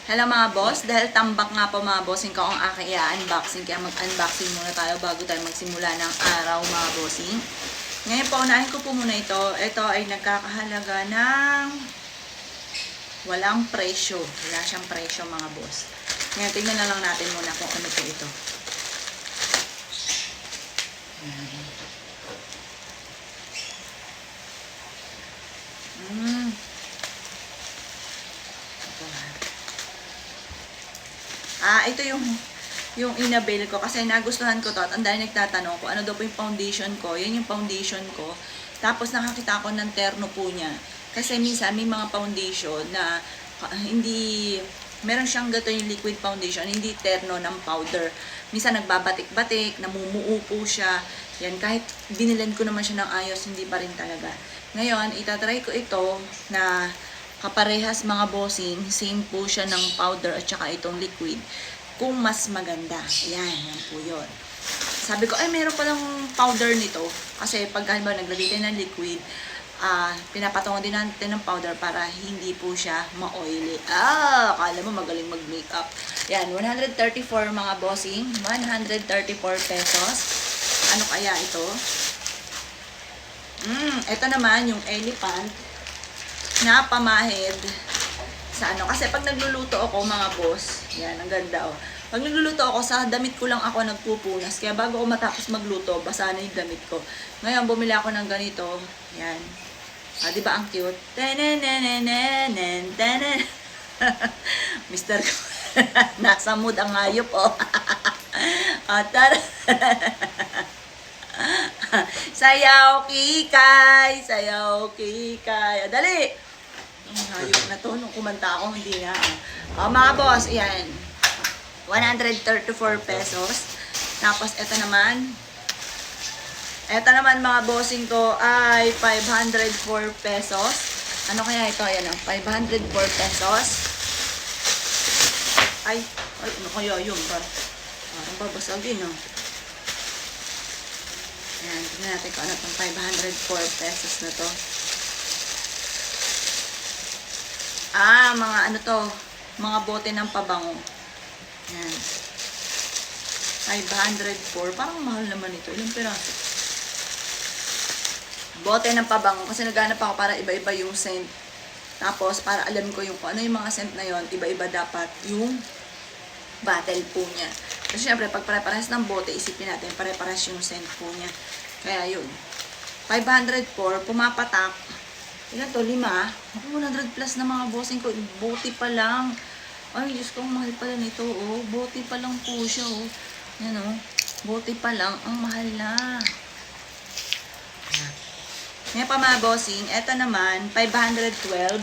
Hello mga boss, dahil tambak nga po mga bossing ko ang aking i-unboxing, kaya mag-unboxing muna tayo bago tayo magsimula ng araw mga bossing. Ngayon po, unahin ko po muna ito. Ito ay nagkakahalaga ng walang presyo. Wala siyang presyo mga boss. Ngayon, tingnan na lang natin muna kung ano po ito. Ito yung inabil ko kasi nagustuhan ko to at ang dahil nagtatanong ko ano daw po yung foundation ko. Yan yung foundation ko. Tapos nakakita ko ng terno po niya. Kasi minsan may mga foundation na hindi, meron siyang gato yung liquid foundation, hindi terno ng powder. Minsan nagbabatik-batik, namumuo po siya. Yan, kahit binilan ko naman siya ng ayos, hindi pa rin talaga. Ngayon, itatry ko ito na kaparehas mga bossing, same po siya ng powder at saka itong liquid. Kung mas maganda. Yan po yun. Sabi ko, ay meron palang powder nito. Kasi pag halimbawa naglagay tayo ng liquid, pinapatungan din natin ng powder para hindi po siya ma-oily. Akala mo magaling mag-makeup. Yan, 134 mga bossing. 134 pesos. Ano kaya ito? Ito naman yung elephant na pamahid sa ano. Kasi pag nagluluto ako mga boss, yan, ang ganda oh. Pag nagluluto ako, sa damit ko lang ako nagpupunas. Kaya bago ako matapos magluto, basa na yung damit ko. Ngayon, bumili ako ng ganito. Yan. Di ba ang cute? Mister ko. Nasa mood ang hayop oh. Tara. Sayaw kikay, sayaw kikay. Dali! Ang hayop na to, nung kumanta ako, hindi na. Mga boss, yan. 134 pesos. Tapos, ito naman mga bossing ko ay 504 pesos. Ano kaya ito? Ayan, 504 pesos. Ay, ano kaya yun? Parang babasagin, oh. Ayan, tignan natin kung ano itong 504 pesos na to. Mga ano to, mga bote ng pabango. Ayan. 504, parang mahal naman ito. Ilang piraso? Bote ng pabango, kasi naghanap ako para iba-iba yung scent. Tapos, para alam ko yung kung ano yung mga scent na yon, iba-iba dapat yung bottle po niya. Kasi syempre, pag pare-pares ng bote, isipin natin, pare-pares yung scent po niya. Kaya yun. 504, pumapatak. Ilan to? 5? Ako, 100 plus na mga bossing ko. Bote pa lang. Ay, Diyos ko, ang mahal pala nito, oh. Bote pa lang po siya, oh. Yan, oh. Bote pa lang. Ang mahal na. Ngayon pa mga bossing, eto naman, 512.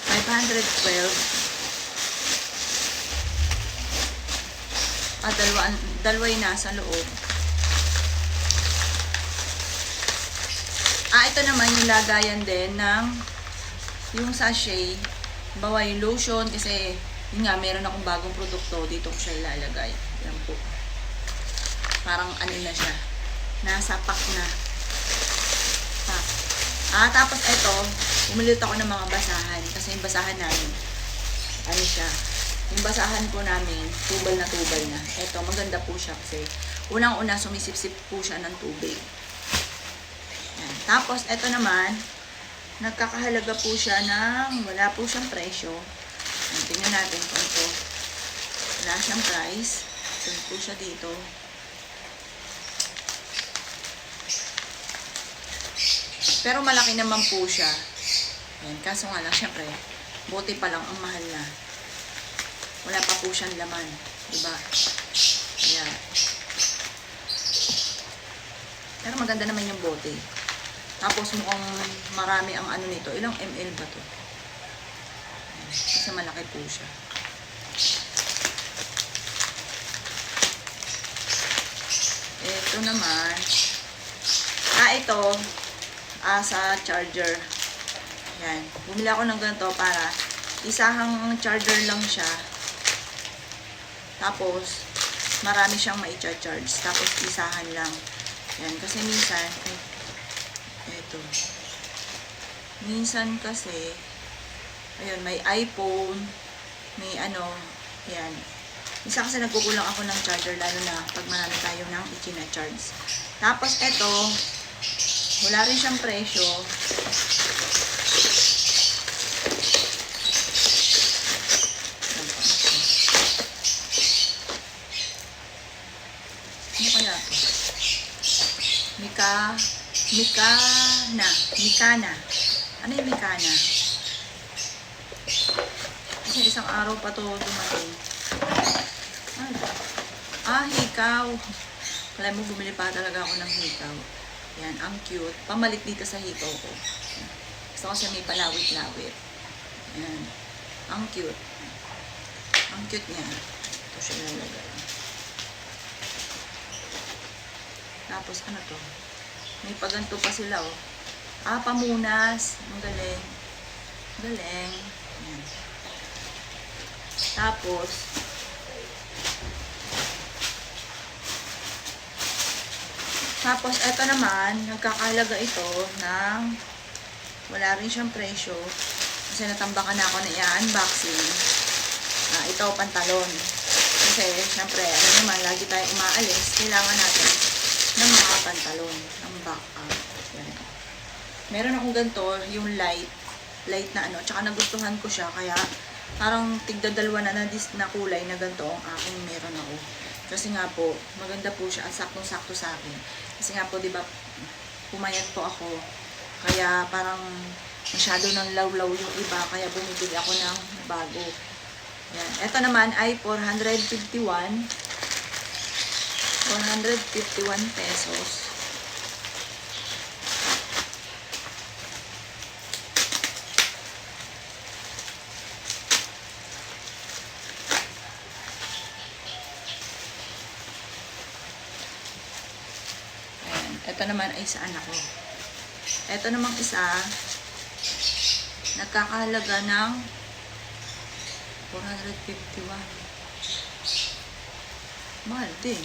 512. Dalawa yung nasa loob. Ito naman yung lagayan din ng yung sachet. Bawa yung lotion kasi yun nga, meron akong bagong produkto. Dito ko siya ilalagay. Yan po. Parang ano na siya. Nasa pack na. Pack. Tapos ito, umilit ako ng mga basahan. Kasi yung basahan namin, ano siya. Yung basahan po namin, tubal na. Ito, maganda po siya kasi unang-una sumisip-sip po siya ng tubig. Yan. Tapos, ito naman, nagkakahalaga po siya ng, wala po siyang presyo. Yan, tingnan natin kung ito. Wala siyang price. Tingnan po siya dito. Pero malaki naman po siya. Yan, kaso nga lang, syempre, bote pa lang, ang mahal na. Wala pa po siyang laman. Diba? Ayan. Pero maganda naman yung bote. Tapos mukhang marami ang ano nito. Ilang ml ba to? Kasi malaki po siya. Ito naman. Ito. Sa charger. Yan. Bumili ako ng ganito para isahang charger lang siya. Tapos, marami siyang mai-charge. Tapos, isahan lang. Yan. Kasi minsan, ito. Minsan kasi, ayun, may iPhone, may ano, yan. Isa kasi nagkukulang ako ng charger, lalo na pag marami tayo ng ikina-charge. Tapos eto, wala rin siyang presyo. Ano kaya ito? Mikana. Ano yung Mikana? Kasi isang araw pa to dumating. Hikaw. Kala mo, bumili pa talaga ako ng hikaw. Yan, ang cute. Pamalit dito sa hikaw ko. Gusto ko siya may palawit-lawit. Yan. Ang cute. Ang cute niya. Ito siya lalagay. Tapos, ano to? May paganto pa sila, oh. Pamunas. Ang galing. Galing. Yan. Tapos, eto naman, nagkakahalaga ito ng wala rin siyang presyo. Kasi natambakan na ako na i-unboxing. Ito, pantalon. Kasi, syempre, ano naman, lagi tayo umaalis. Kailangan natin ng mga pantalon, ng back-up. Meron akong ganito, yung light na ano, tsaka nagustuhan ko siya, kaya parang tigdadalwa na kulay na ganito ang aking meron ako. Kasi nga po, maganda po siya at saktong-sakto sa akin. Kasi nga po, di ba, pumayat po ako, kaya parang masyado ng lawlaw yung iba, kaya bumibili ako ng bago. Yan. Ito naman ay 451 pesos. Ito naman ay sa anak ko. Ito namang isa, nagkakahalaga ng 451. Mahal din.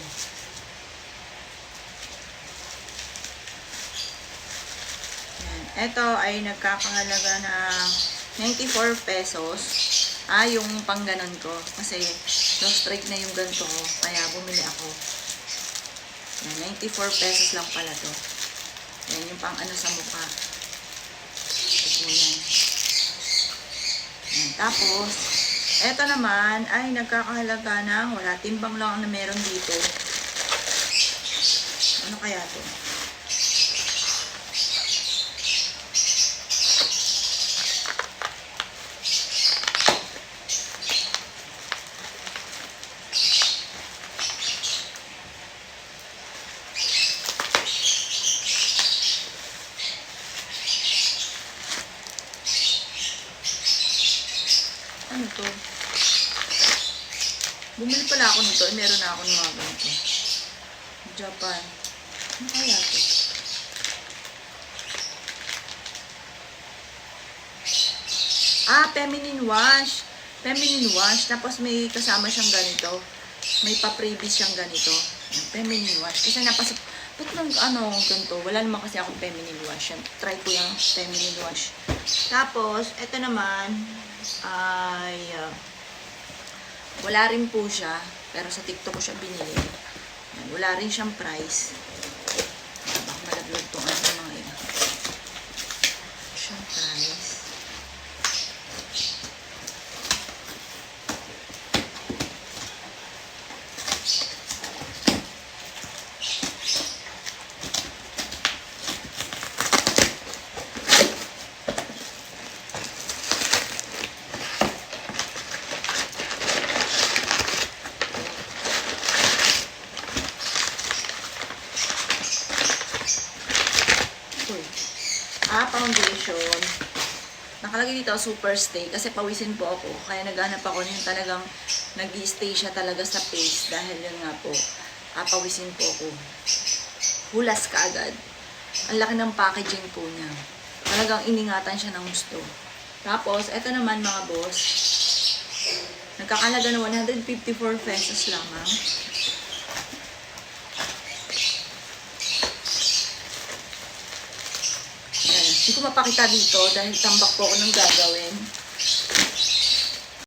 Yan. Ito ay nagkakahalaga ng 94 pesos. Yung pang ganon ko. Kasi low strike na yung ganito ko. Kaya bumili ako. Yan, 94 pesos lang pala to. Yan, yung pang ano sa mukha. Ito yan. Yan, tapos, eto naman ay nagkakahalaga ng wala, timbang lang na meron dito. Ano kaya to? Ano to? Bumili pala ako nito. Meron na ako ng mga ganito. Japan. Ano kaya to? Feminine wash. Feminine wash. Tapos may kasama siyang ganito. May pa-previous siyang ganito. Feminine wash. Kasi napasok. Ba't nang ganito? Wala naman kasi akong feminine wash. Try ko yung feminine wash. Tapos, ito naman ay wala rin po siya, pero sa TikTok ko siya binili. Yan, wala rin siyang price. Baka malaglag itong mga yun. Siyang price. Foundation. Nakalagay dito, super stay. Kasi pawisin po ako. Kaya naghanap ako yung talagang nag-i-stay siya talaga sa face. Dahil yun nga po, pawisin po ako. Hulas ka agad. Ang laki ng packaging po niya. Talagang iningatan siya ng gusto. Tapos, eto naman mga boss. Nagkakalaga na 154 pesos lamang. Hindi ko mapakita dito dahil tambak po ako ng gagawin.